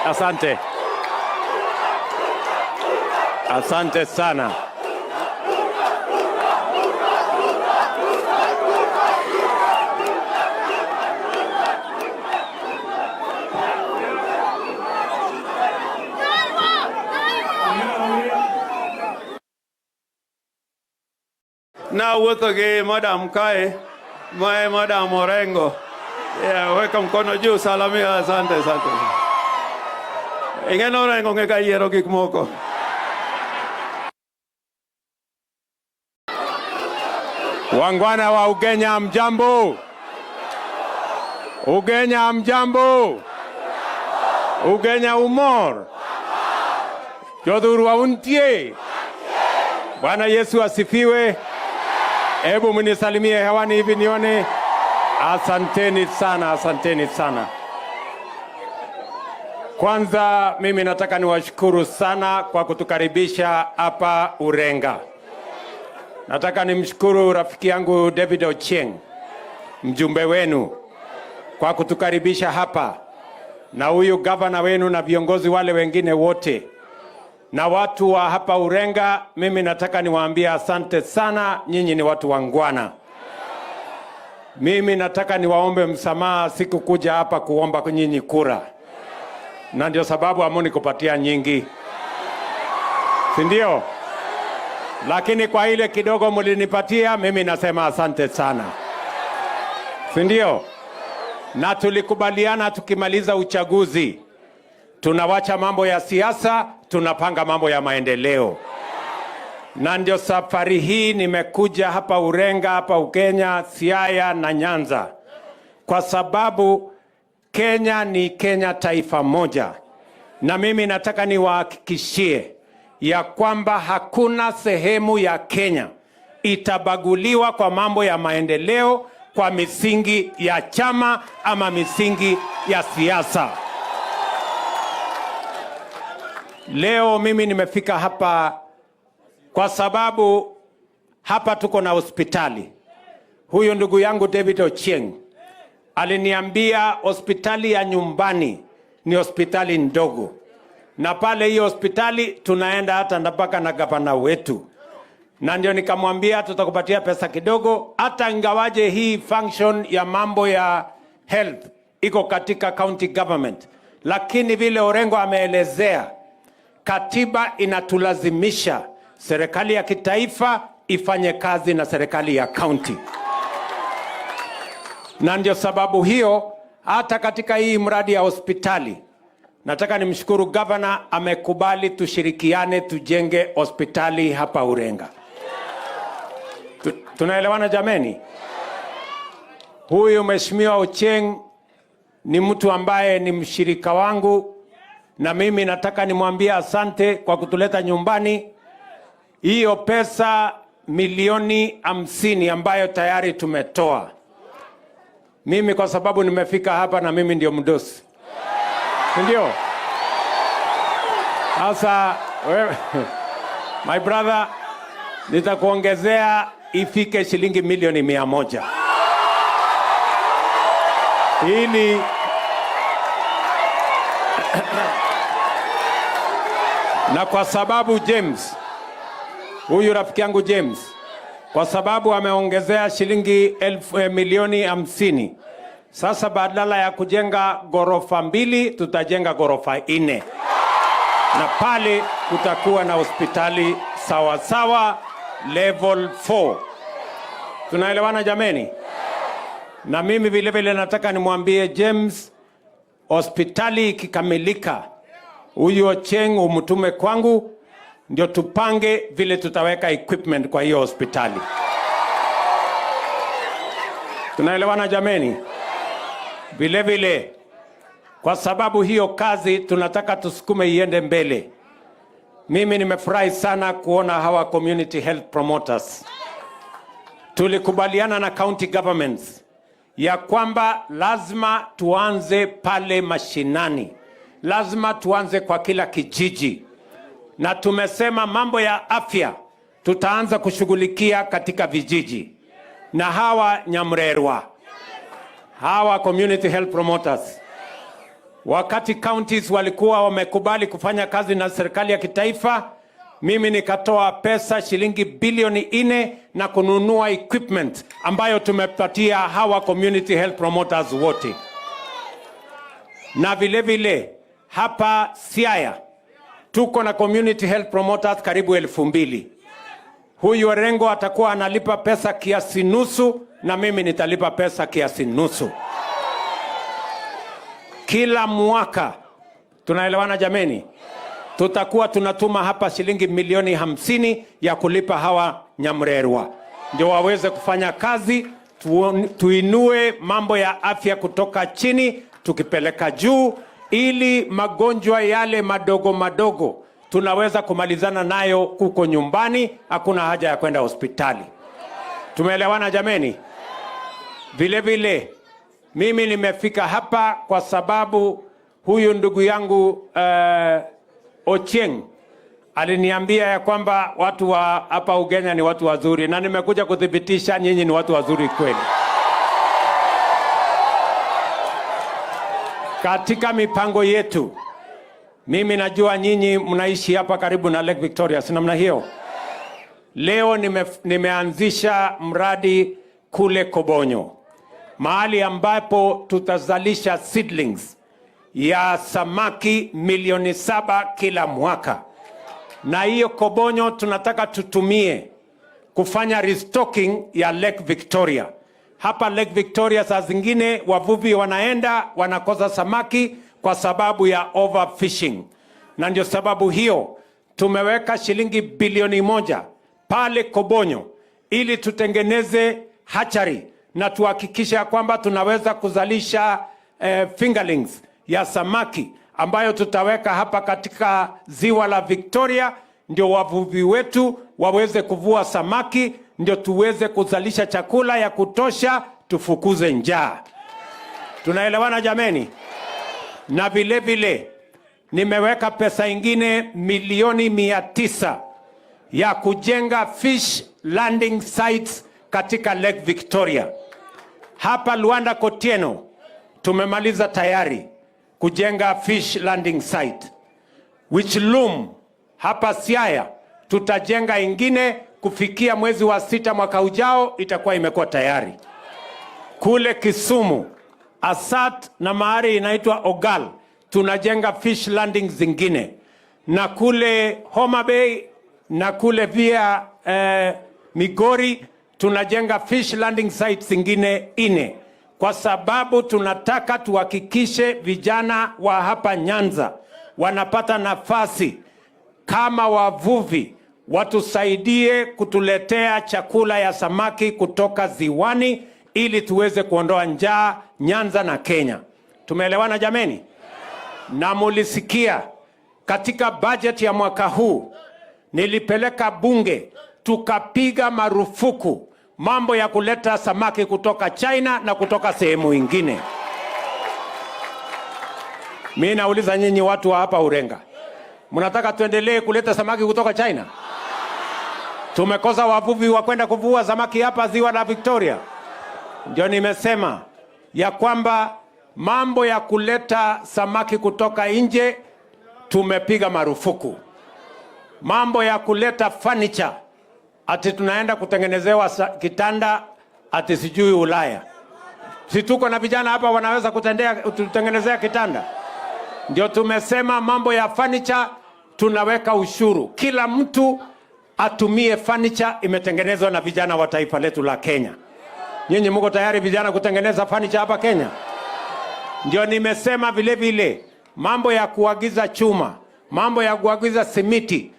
Asante. Asante sana. Na wuotho gi Madam kae, Madam Orengo. Weka mkono juu, salamia, asante. Ingeno Orengo ngeka yiero gik moko. Wangwana wa Ugenya mjambo. Ugenya mjambo. Ugenya umor. Jodhuru wa untie. Bwana Yesu asifiwe. Hebu mnisalimie hewani hivi nione. Asanteni sana. Kwanza mimi nataka niwashukuru sana kwa kutukaribisha hapa Urenga. Nataka nimshukuru rafiki yangu David Ochieng, mjumbe wenu, kwa kutukaribisha hapa, na huyu gavana wenu na viongozi wale wengine wote. Na watu wa hapa Urenga, mimi nataka niwaambie asante sana, nyinyi ni watu wangwana. Mimi nataka niwaombe msamaha siku kuja hapa kuomba nyinyi kura. Na ndio sababu amoni kupatia nyingi. Si ndio? Lakini kwa ile kidogo mlinipatia, mimi nasema asante sana. Si ndio? Na tulikubaliana tukimaliza uchaguzi, tunawacha mambo ya siasa, tunapanga mambo ya maendeleo. Na ndio safari hii nimekuja hapa Urenga, hapa Ugenya, Siaya na Nyanza. Kwa sababu Kenya ni Kenya taifa moja. Na mimi nataka niwahakikishie ya kwamba hakuna sehemu ya Kenya itabaguliwa kwa mambo ya maendeleo kwa misingi ya chama ama misingi ya siasa. Leo mimi nimefika hapa kwa sababu hapa tuko na hospitali. Huyu ndugu yangu David Ochieng aliniambia hospitali ya nyumbani ni hospitali ndogo. Na pale hiyo hospitali tunaenda hata mpaka na gavana wetu. Na ndio nikamwambia tutakupatia pesa kidogo, hata ingawaje hii function ya mambo ya health iko katika county government. Lakini vile Orengo ameelezea, katiba inatulazimisha serikali ya kitaifa ifanye kazi na serikali ya county. Na ndio sababu hiyo hata katika hii mradi ya hospitali nataka nimshukuru gavana, amekubali tushirikiane tujenge hospitali hapa Urenga. Tunaelewana jameni? Huyu Mheshimiwa Ochieng ni mtu ambaye ni mshirika wangu, na mimi nataka nimwambie asante kwa kutuleta nyumbani. Hiyo pesa milioni 50 ambayo tayari tumetoa, mimi kwa sababu nimefika hapa na mimi ndio mdosi. Ndio. Sasa my brother, nitakuongezea ifike shilingi milioni 100. Hili na kwa sababu James, huyu rafiki yangu James, kwa sababu ameongezea shilingi milioni 50. Sasa badala ya kujenga gorofa 2 tutajenga gorofa 4. Na pale kutakuwa na hospitali sawa level 4. Tunaelewana jameni? Na mimi vile vile nataka nimwambie James, hospitali ikikamilika, huyu Ochieng umtume kwangu ndio tupange vile tutaweka equipment kwa hiyo hospitali. Tunaelewana jameni? Vile vile kwa sababu hiyo kazi tunataka tusukume iende mbele. Mimi nimefurahi sana kuona hawa community health promoters. Tulikubaliana na county governments ya kwamba lazima tuanze pale mashinani. Lazima tuanze kwa kila kijiji. Na tumesema mambo ya afya tutaanza kushughulikia katika vijiji. Na hawa Nyamrerwa, hawa community health promoters Wakati counties walikuwa wamekubali kufanya kazi na serikali ya kitaifa, mimi nikatoa pesa shilingi bilioni 4 na kununua equipment ambayo tumepatia hawa community health promoters wote. Na vile vile hapa Siaya tuko na community health promoters karibu 2,000. Huyu Orengo atakuwa analipa pesa kiasi nusu na mimi nitalipa pesa kiasi nusu. Kila mwaka, tunaelewana jameni? Tutakuwa tunatuma hapa shilingi milioni 50 ya kulipa hawa Nyamrerwa, ndio waweze kufanya kazi, tuinue mambo ya afya kutoka chini tukipeleka juu, ili magonjwa yale madogo madogo tunaweza kumalizana nayo kuko nyumbani, hakuna haja ya kwenda hospitali. Tumeelewana jameni? Vile vile mimi nimefika hapa kwa sababu huyu ndugu yangu Ochieng aliniambia ya kwamba watu wa hapa Ugenya ni watu wazuri, na nimekuja kudhibitisha nyinyi ni watu wazuri kweli. Katika mipango yetu, mimi najua nyinyi mnaishi hapa karibu na Lake Victoria, si namna hiyo? Leo nimeanzisha mradi kule Kobonyo, mahali ambapo tutazalisha seedlings ya samaki milioni 7 kila mwaka. Na hiyo Kobonyo tunataka tutumie kufanya restocking ya Lake Victoria. Hapa Lake Victoria saa zingine wavuvi wanaenda wanakosa samaki kwa sababu ya overfishing. Na ndio sababu hiyo tumeweka shilingi bilioni 1 pale Kobonyo ili tutengeneze hatchery na tuhakikisha kwamba tunaweza kuzalisha fingerlings ya samaki ambayo tutaweka hapa katika ziwa la Victoria, ndio wavuvi wetu waweze kuvua samaki, ndio tuweze kuzalisha chakula ya kutosha, tufukuze njaa. Tunaelewana jameni? Na vile vile nimeweka pesa ingine milioni 900 ya kujenga fish landing sites katika Lake Victoria. Hapa Luanda Kotieno tumemaliza tayari kujenga fish landing site. Wichilum hapa Siaya tutajenga ingine kufikia mwezi wa 6 mwaka ujao, itakuwa imekuwa tayari. Kule Kisumu, Asat na mahali inaitwa Ogal tunajenga fish landing zingine, na kule Homa Bay na kule via Migori tunajenga fish landing sites zingine 4, kwa sababu tunataka tuhakikishe vijana wa hapa Nyanza wanapata nafasi kama wavuvi, watusaidie kutuletea chakula ya samaki kutoka ziwani ili tuweze kuondoa njaa Nyanza na Kenya. Tumeelewana jameni? Na mulisikia katika budget ya mwaka huu nilipeleka bunge tukapiga marufuku mambo ya kuleta samaki kutoka China na kutoka sehemu ingine. Mimi nauliza nyinyi watu wa hapa Urenga, mnataka tuendelee kuleta samaki kutoka China? Tumekosa wavuvi wa kwenda kuvua samaki hapa ziwa la Victoria. Ndio nimesema ya kwamba mambo ya kuleta samaki kutoka nje tumepiga marufuku. Mambo ya kuleta furniture, ati tunaenda kutengenezewa kitanda ati sijui Ulaya. Si tuko na vijana hapa wanaweza kutengenezea kitanda? Ndio tumesema mambo ya furniture tunaweka ushuru. Kila mtu atumie furniture imetengenezwa na vijana wa taifa letu la Kenya. Nyinyi mko tayari vijana kutengeneza furniture hapa Kenya? Ndio nimesema vile vile mambo ya kuagiza chuma, mambo ya kuagiza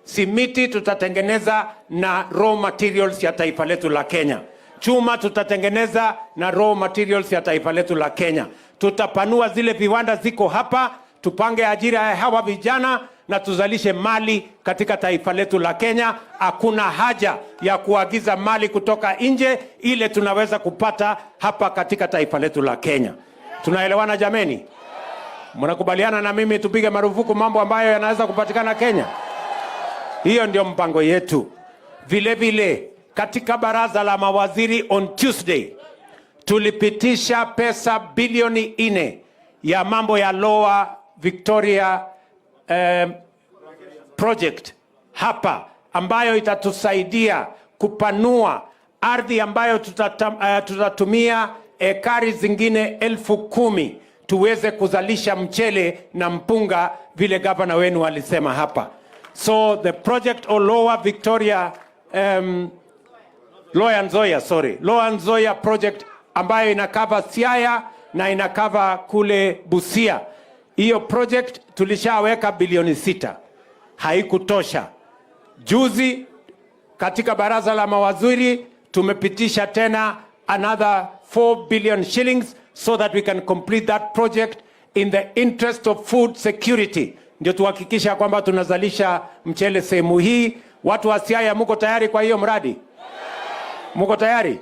simiti tutatengeneza na raw materials ya taifa letu la Kenya. Chuma tutatengeneza na raw materials ya taifa letu la Kenya. Tutapanua zile viwanda ziko hapa, tupange ajira ya hawa vijana na tuzalishe mali katika taifa letu la Kenya. Hakuna haja ya kuagiza mali kutoka nje, ile tunaweza kupata hapa katika taifa letu la Kenya. Tunaelewana jameni? Mnakubaliana na mimi tupige marufuku mambo ambayo yanaweza kupatikana Kenya? Hiyo ndio mpango yetu. Vile vile katika baraza la mawaziri on Tuesday tulipitisha pesa bilioni 4 ya mambo ya Lower Victoria project hapa ambayo itatusaidia kupanua ardhi ambayo tutatumia ekari zingine 10,000 tuweze kuzalisha mchele na mpunga vile gavana wenu alisema hapa. So the project of Lower Victoria Lower Nzoia project ambayo inakava Siaya na inakava kule Busia. Hiyo project tulishaweka bilioni 6. Haikutosha. Juzi katika baraza la mawaziri tumepitisha tena another 4 billion shillings so that we can complete that project in the interest of food security. Ndio tuhakikisha kwamba tunazalisha mchele sehemu hii. Watu wa Siaya, mko tayari kwa hiyo mradi? Mko tayari?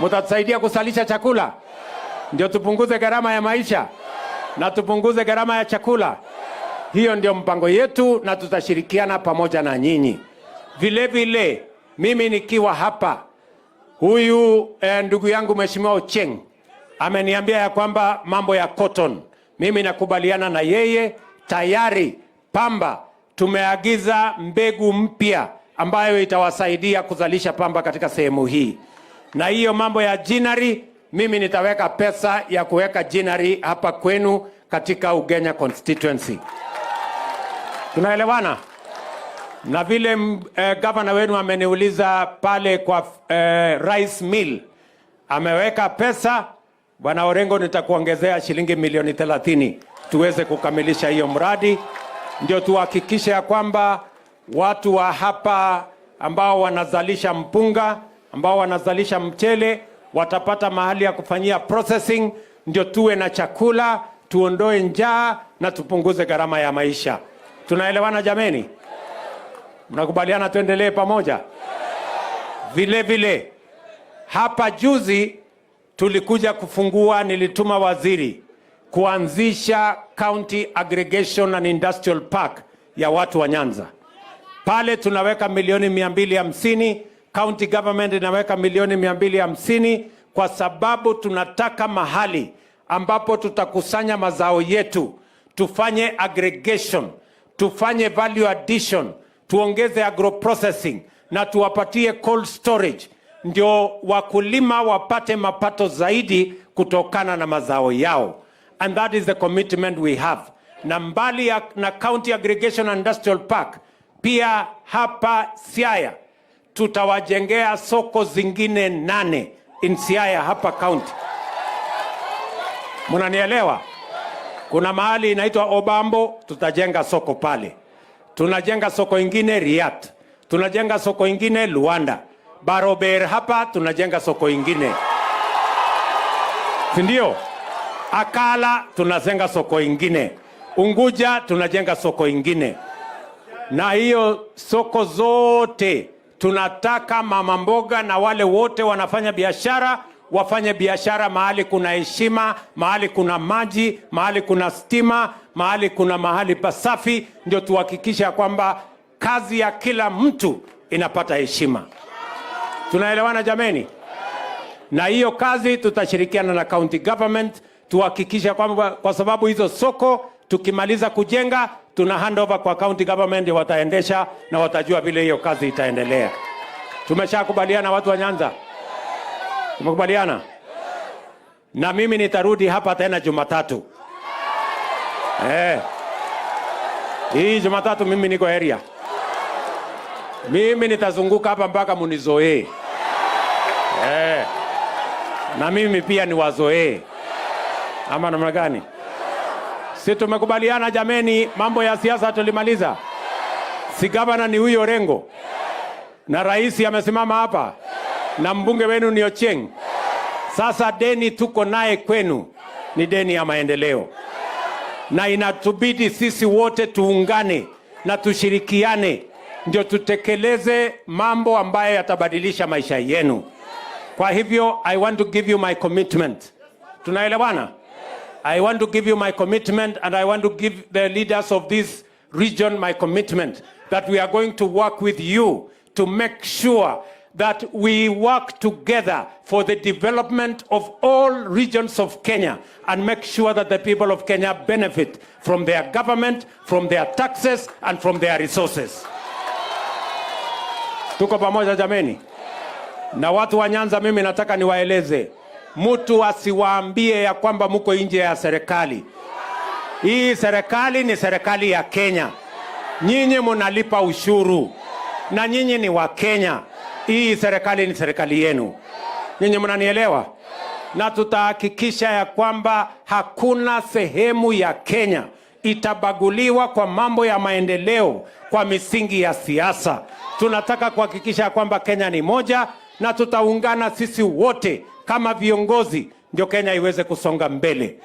Mtatusaidia kusalisha chakula? Ndio tupunguze gharama ya maisha na tupunguze gharama ya chakula. Hiyo ndio mpango yetu na tutashirikiana pamoja na nyinyi. Vile vile mimi nikiwa hapa, huyu ndugu yangu Mheshimiwa Ocheng ameniambia ya kwamba mambo ya cotton, mimi nakubaliana na yeye. Tayari pamba tumeagiza mbegu mpya ambayo itawasaidia kuzalisha pamba katika sehemu hii. Na hiyo mambo ya jinari, mimi nitaweka pesa ya kuweka jinari hapa kwenu katika Ugenya constituency. Tunaelewana? Na vile gavana wenu ameniuliza pale kwa rice mill, ameweka pesa. Bwana Orengo, nitakuongezea shilingi milioni 30 tuweze kukamilisha hiyo mradi. Ndio tuhakikishe ya kwamba watu wa hapa ambao wanazalisha mpunga, ambao wanazalisha mchele, watapata mahali ya kufanyia processing, ndio tuwe na chakula, tuondoe njaa na tupunguze gharama ya maisha. Tunaelewana jameni? Mnakubaliana tuendelee pamoja? Vile vile hapa juzi tulikuja kufungua, nilituma waziri kuanzisha County Aggregation and Industrial Park ya watu wa Nyanza. Pale tunaweka milioni 250, county government inaweka milioni 250 kwa sababu tunataka mahali ambapo tutakusanya mazao yetu, tufanye aggregation, tufanye value addition, tuongeze agroprocessing na tuwapatie cold storage, ndio wakulima wapate mapato zaidi kutokana na mazao yao. And that is the commitment we have. Na mbali na County Aggregation and Industrial Park, pia hapa Siaya tutawajengea soko zingine 8 in Siaya hapa county. Mnanielewa? Kuna mahali inaitwa Obambo, tutajenga soko pale. Tunajenga soko ingine Riat. Tunajenga soko ingine Luanda. Barober hapa tunajenga soko ingine. Sindio? Akala tunajenga soko ingine. Unguja tunajenga soko ingine. Na hiyo soko zote tunataka mama mboga na wale wote wanafanya biashara wafanye biashara mahali kuna heshima, mahali kuna maji, mahali kuna stima, mahali kuna mahali pasafi, ndio tuhakikisha kwamba kazi ya kila mtu inapata heshima. Tunaelewana jameni? Na hiyo kazi tutashirikiana na county government tuhakikisha kwamba, kwa sababu hizo soko tukimaliza kujenga tuna handover kwa county government, wataendesha na watajua vile hiyo kazi itaendelea. Tumeshakubaliana watu wa Nyanza? Tumekubaliana? Na mimi nitarudi hapa tena Jumatatu. Hii Jumatatu mimi niko area. Mimi nitazunguka hapa mpaka munizoee. Na mimi pia ni wazoee. Ama namna gani? Si tumekubaliana jameni, mambo ya siasa tulimaliza? Si gavana ni huyo Orengo? Na rais amesimama hapa? Na mbunge wenu ni Ocheng? Sasa deni tuko naye kwenu ni deni ya maendeleo. Na inatubidi sisi wote tuungane na tushirikiane ndio tutekeleze mambo ambayo yatabadilisha maisha yenu. Kwa hivyo I want to give you my commitment. Tunaelewana? I want to give you my commitment, and I want to give the leaders of this region my commitment that we are going to work with you to make sure that we work together for the development of all regions of Kenya and make sure that the people of Kenya benefit from their government, from their taxes, and from their resources. Tuko pamoja jameni? Na watu wa Nyanza, mimi nataka niwaeleze, mtu asiwaambie ya kwamba mko nje ya serikali. Hii serikali ni serikali ya Kenya. Nyinyi mnalipa ushuru na nyinyi ni wa Kenya. Hii serikali ni serikali yenu. Nyinyi mnanielewa? Na tutahakikisha ya kwamba hakuna sehemu ya Kenya itabaguliwa kwa mambo ya maendeleo kwa misingi ya siasa. Tunataka kuhakikisha kwamba Kenya ni moja na tutaungana sisi wote kama viongozi ndio Kenya iweze kusonga mbele.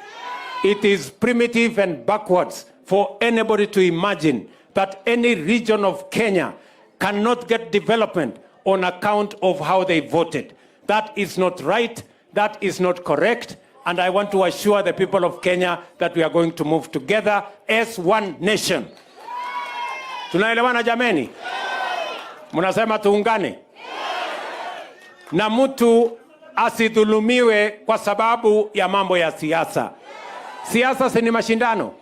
It is primitive and backwards for anybody to imagine that any region of Kenya cannot get development on account of how they voted. That is not right, that is not correct, and I want to assure the people of Kenya that we are going to move together as one nation. Tunaelewana jameni? Mnasema tuungane? Na mtu asidhulumiwe kwa sababu ya mambo ya siasa. Siasa si ni mashindano.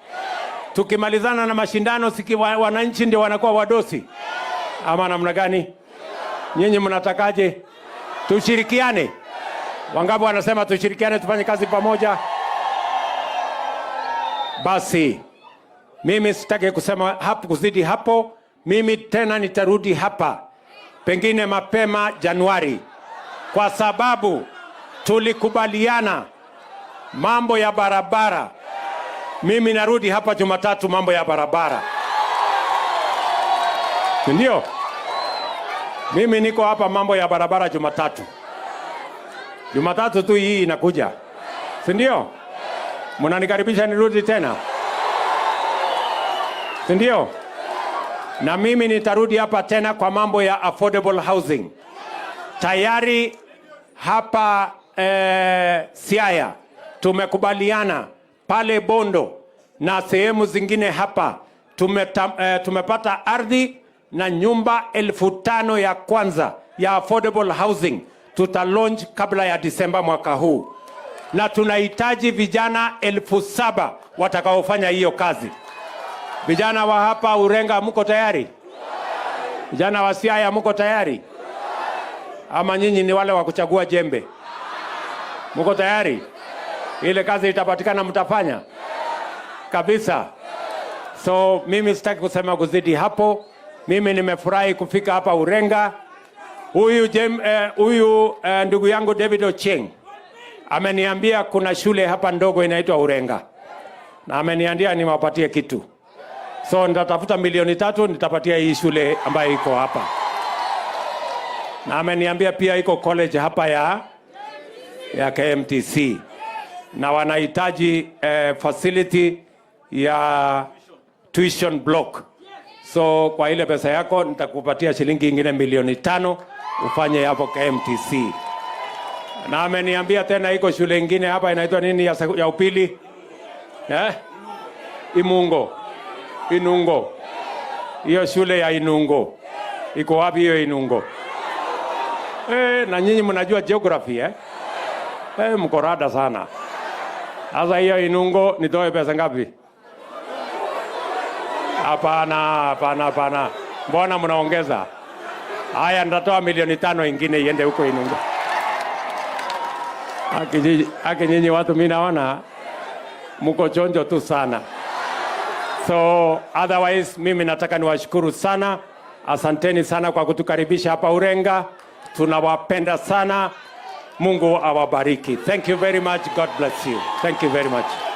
Tukimalizana na mashindano wananchi ndio wanakuwa wadosi. Ama namna gani? Nyinyi mnatakaje? Tushirikiane. Wangapi wanasema tushirikiane tufanye kazi pamoja? Basi mimi sitaki kusema hapo kuzidi hapo. Mimi tena nitarudi hapa pengine mapema Januari, kwa sababu tulikubaliana mambo ya barabara. Mimi narudi hapa Jumatatu mambo ya barabara. Ndio? Mimi niko hapa mambo ya barabara Jumatatu. Jumatatu tu hii inakuja. Si ndio? Mnanikaribisha nirudi tena? Si ndio? Na mimi nitarudi hapa tena kwa mambo ya affordable housing. Tayari hapa Siaya tumekubaliana pale Bondo na sehemu zingine hapa tumepata ardhi na nyumba 5,000 ya kwanza ya affordable housing tuta launch kabla ya Disemba mwaka huu, na tunahitaji vijana 7,000 watakaofanya hiyo kazi. Vijana wa hapa Urenga mko tayari? Vijana wa Siaya mko tayari? Ama nyinyi ni wale wa kuchagua jembe? Mko tayari? Ile kazi itapatikana mtafanya? Kabisa. So mimi sitaki kusema kuzidi hapo. Mimi nimefurahi kufika hapa Urenga. Huyu ndugu yangu David Ochieng ameniambia kuna shule hapa ndogo inaitwa Urenga. Na ameniambia niwapatie kitu. So nitatafuta 3 nitapatia hii shule ambayo iko hapa. Na ameniambia pia iko college hapa ya KMTC. Na wanahitaji facility ya tuition block. So kwa ile pesa yako nitakupatia shilingi ingine 500,000 ufanye hapo KMTC. Na ameniambia tena iko shule ingine hapa inaitwa nini ya upili? Inungo. Hiyo shule ya Inungo. Iko wapi hiyo Inungo? Na nyinyi mnajua geography mko rada sana. Sasa hiyo Inungo nitoe pesa ngapi? Hapana. Mbona mnaongeza? Haya, nitatoa 500,000 ingine iende huko Inungo. Haki nyinyi watu mimi naona mko chonjo tu sana. So otherwise mimi nataka niwashukuru sana. Asanteni sana kwa kutukaribisha hapa Urenga. Tunawapenda sana. Mungu awabariki. Thank you very much. God bless you. Thank you very much.